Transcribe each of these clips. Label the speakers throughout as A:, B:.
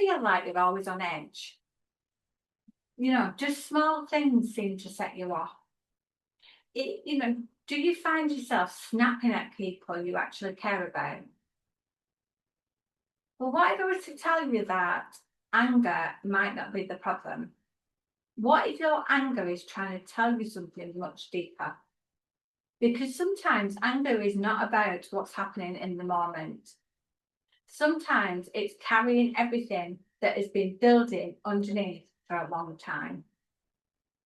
A: feel like you're always on edge? Just small things seem to set you off. Do you find yourself snapping at people you actually care about? Well, what if I was to tell you that anger might not be the problem? What if your anger is trying to tell you something much deeper? Because sometimes anger is not about what's happening in the moment. Sometimes it's carrying everything that has been building underneath for a long time.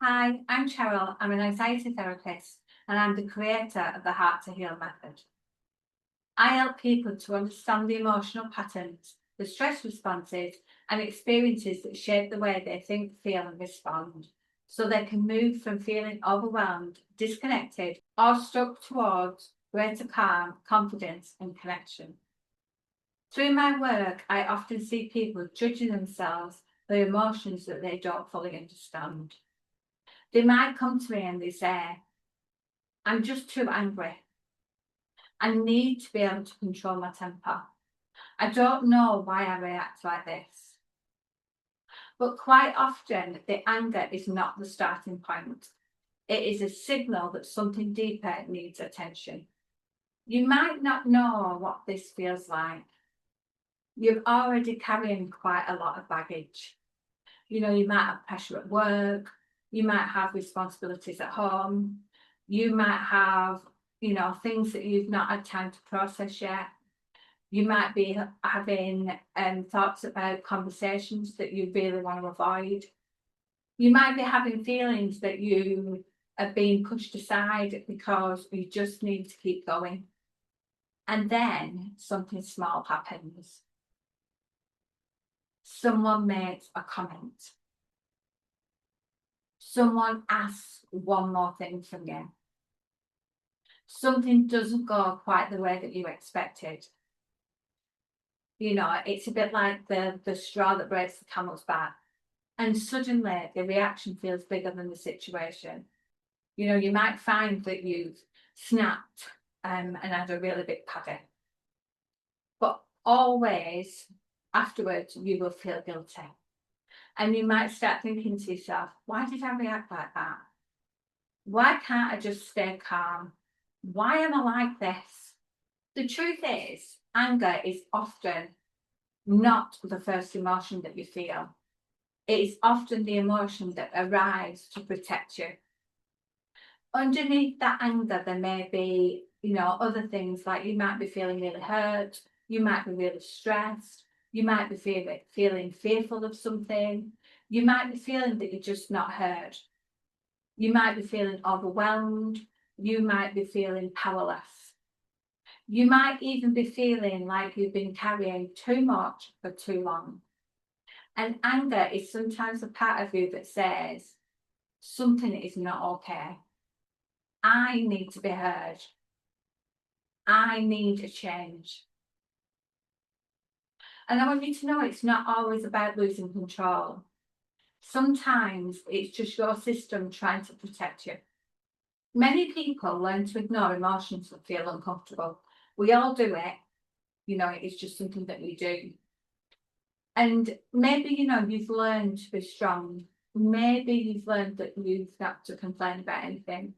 A: Hi, I'm Cheryl. I'm an anxiety therapist and I'm the creator of the Heart to Heal method. I help people to understand the emotional patterns, the stress responses, and experiences that shape the way they think, feel, and respond, so they can move from feeling overwhelmed, disconnected, or stuck towards greater calm, confidence, and connection. Through my work, I often see people judging themselves for emotions that they don't fully understand. They might come to me and they say, I'm just too angry. I need to be able to control my temper. I don't know why I react like this. But quite often, the anger is not the starting point. It is a signal that something deeper needs attention. You might not know what this feels like. You're already carrying quite a lot of baggage. You might have pressure at work. You might have responsibilities at home. You might have, things that you've not had time to process yet. You might be having thoughts about conversations that you really want to avoid. You might be having feelings that you are being pushed aside because you just need to keep going. And then something small happens. Someone makes a comment. Someone asks one more thing from you. Something doesn't go quite the way that you expected. It's a bit like the straw that breaks the camel's back. And suddenly the reaction feels bigger than the situation. You might find that you've snapped and had a really big paddy. But always afterwards you will feel guilty. And you might start thinking to yourself, why did I react like that? Why can't I just stay calm? Why am I like this? The truth is, anger is often not the first emotion that you feel. It is often the emotion that arrives to protect you. Underneath that anger, there may be, other things like you might be feeling really hurt, you might be really stressed, you might be feeling fearful of something, you might be feeling that you're just not heard. You might be feeling overwhelmed, you might be feeling powerless. You might even be feeling like you've been carrying too much for too long. And anger is sometimes a part of you that says, something is not okay. I need to be heard. I need a change. And I want you to know it's not always about losing control. Sometimes it's just your system trying to protect you. Many people learn to ignore emotions that feel uncomfortable. We all do it. It's just something that we do. And maybe, you've learned to be strong. Maybe you've learned that you've got to complain about anything.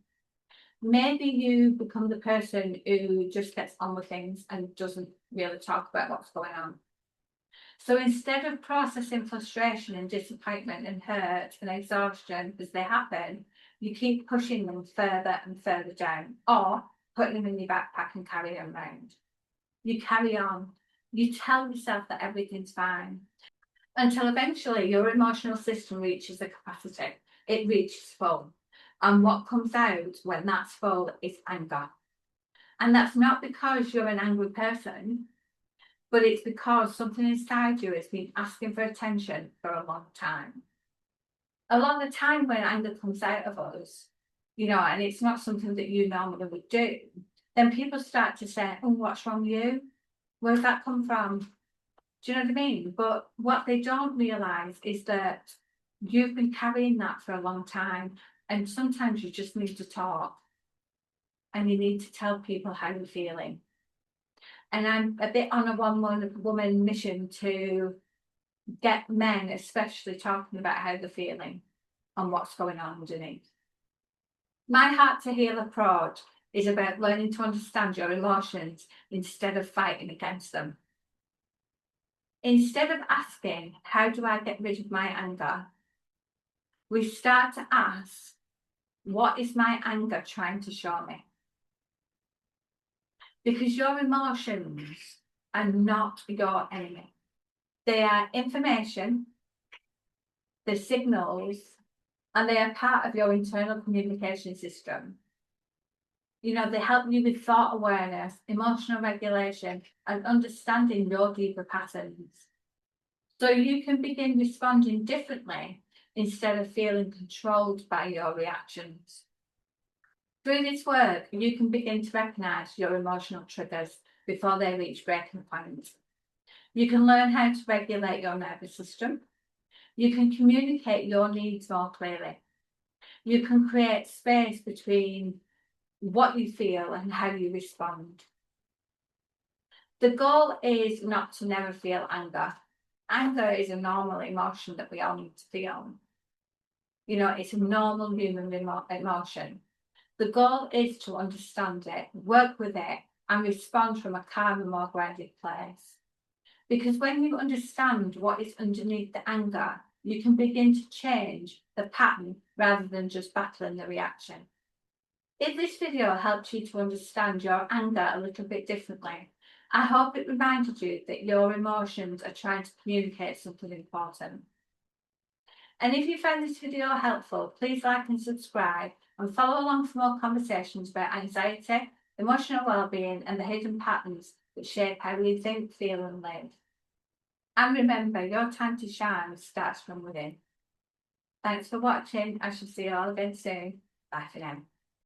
A: Maybe you become the person who just gets on with things and doesn't really talk about what's going on. So instead of processing frustration and disappointment and hurt and exhaustion as they happen, you keep pushing them further and further down, or putting them in your backpack and carry them around. You carry on. You tell yourself that everything's fine until eventually your emotional system reaches a capacity. It reaches full. And what comes out when that's full is anger. And that's not because you're an angry person, but it's because something inside you has been asking for attention for a long time. A lot of the time when anger comes out of us, and it's not something that you normally would do, then people start to say, oh, what's wrong with you? Where's that come from? Do you know what I mean? But what they don't realise is that you've been carrying that for a long time, and sometimes you just need to talk and you need to tell people how you're feeling. And I'm a bit on a one woman mission to get men especially talking about how they're feeling and what's going on underneath. My Heart to Heal approach is about learning to understand your emotions instead of fighting against them. Instead of asking, how do I get rid of my anger? We start to ask, what is my anger trying to show me? Because your emotions are not your enemy. They are information, they're signals, and they are part of your internal communication system. You know, they help you with thought awareness, emotional regulation, and understanding your deeper patterns. So you can begin responding differently instead of feeling controlled by your reactions. Through this work, you can begin to recognize your emotional triggers before they reach breaking point. You can learn how to regulate your nervous system. You can communicate your needs more clearly. You can create space between what you feel and how you respond. The goal is not to never feel anger. Anger is a normal emotion that we all need to feel. You know, it's a normal human emotion. The goal is to understand it, work with it, and respond from a calm and more grounded place. Because when you understand what is underneath the anger, you can begin to change the pattern rather than just battling the reaction. If this video helped you to understand your anger a little bit differently, I hope it reminded you that your emotions are trying to communicate something important. And if you found this video helpful, please like and subscribe and follow along for more conversations about anxiety, emotional well-being, and the hidden patterns that shape how we think, feel, and live. And remember, your time to shine starts from within. Thanks for watching. I shall see you all again soon. Bye for now.